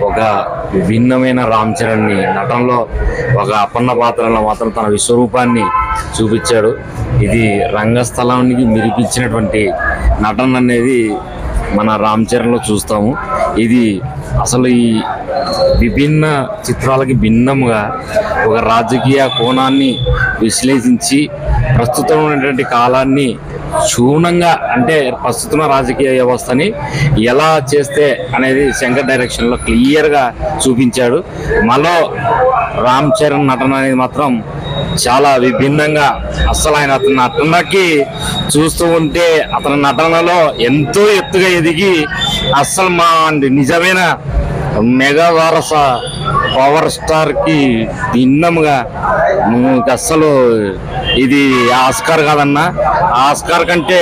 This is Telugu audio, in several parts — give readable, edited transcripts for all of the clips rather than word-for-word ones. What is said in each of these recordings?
ఒక భిన్నమైన రామ్ చరణ్ని నటనలో ఒక అపన్న పాత్రలో మాత్రం తన విశ్వరూపాన్ని చూపించాడు. ఇది రంగస్థలానికి మిరిపించినటువంటి నటన అనేది మన రామ్ చరణ్లో చూస్తాము. ఇది అసలు ఈ విభిన్న చిత్రాలకి భిన్నముగా ఒక రాజకీయ కోణాన్ని విశ్లేషించి ప్రస్తుతం ఉన్నటువంటి కాలాన్ని క్షుణ్ణంగా అంటే ప్రస్తుతం రాజకీయ వ్యవస్థని ఎలా చేస్తే అనేది శంకర్ డైరెక్షన్లో క్లియర్గా చూపించాడు. మరో రామ్ చరణ్ నటన అనేది మాత్రం చాలా విభిన్నంగా అస్సలు ఆయన అతని నటనకి చూస్తూ ఉంటే అతని నటనలో ఎంతో ఎత్తుగా ఎదిగి అస్సలు మా నిజమైన మెగా వారస పవర్ స్టార్కి భిన్నంగా అస్సలు ఇది ఆస్కార్ కాదన్నా, ఆస్కార్ కంటే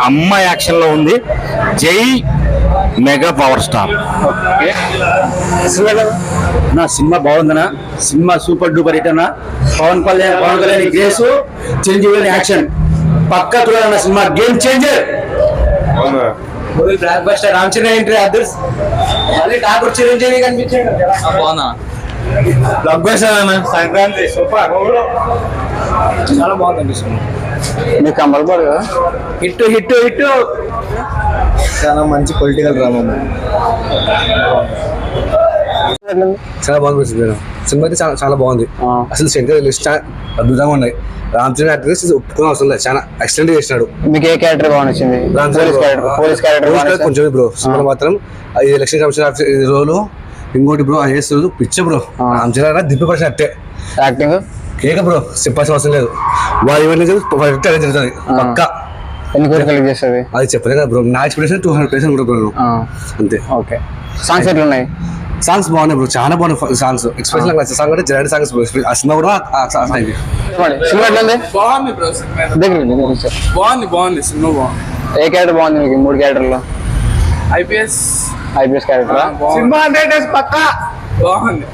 అమ్మ యాక్షన్లో ఉంది. జై మెగా పవర్ స్టార్. నా సినిమా బాగుందనా, సినిమా సూపర్ డూపర్ హిట్ అన్నా. పవన్ కళ్యాణ్ గ్రేస్, చిరంజీవి యాక్షన్ పక్కా చూడాలన్న cinema Game Changer. Blockbuster Ram Charan entry others మళ్ళీ ఠాకూర్ చిరంజీవి కనిపించాడు. బ్లాక్ బస్టర్ అన్న సంక్రాంతి సూపర్, చాలా బాగుందండి సినిమా. మీకు కంపల్సరీ కదా హిట్ హిట్ హిట్. చాలా మంచి పొలిటికల్ డ్రామా, చాలా బాగుంది సినిమా అయితే చాలా బాగుంది. అసలు శంకర్ అద్భుతంగా ఉన్నాయి. రామ్ చరణ్ యాక్టర్ ఒప్పుకునే అవసరం లేదు, చాలా ఎక్సలెంట్ చేసినాడు. మీకు ఏ క్యారెక్టర్ బాగా నచ్చింది? పోలీస్ క్యారెక్టర్ కొంచెం బ్రో. సినిమా మాత్రం ఎలక్షన్ కమిషన్ ఆఫీసర్ రోజులు ఇంకోటి బ్రో ఐఏఎస్ పిచ్చ బ్రో. రామ్ చరణ్ దిప్పి అట్టే యాక్టింగ్ కేక బ్రో, చెప్పాల్సిన అవసరం లేదు. వాళ్ళు ఇవన్నీ జరుగుతుంది పక్కా. ఎన్ని కోట్లు కలెక్ట్ చేస్తుంది అది చెప్పలేదు కదా బ్రో. నా ఎక్స్పెక్టేషన్ 200% ఉంటుంది బ్రో, అంతే. ఓకే, సాంగ్స్ ఎట్లా ఉన్నాయి? సాంగ్స్ బాగున్నాయి బ్రో, చాలా బాగున్నాయి సాంగ్స్. ఎక్స్పెషల్ నచ్చిన సాంగ్ అంటే జరాడి సాంగ్స్ బ్రో. ఆ సినిమా కూడా బాగుంది బ్రో. బాగుంది సినిమా బాగుంది. ఏ క్యారెక్టర్ బాగుంది మీకు? 3 క్యారెక్టర్లో ఐపీఎస్ క్యారెక్టర్ సినిమా అంటే పక్కా బాగుంది.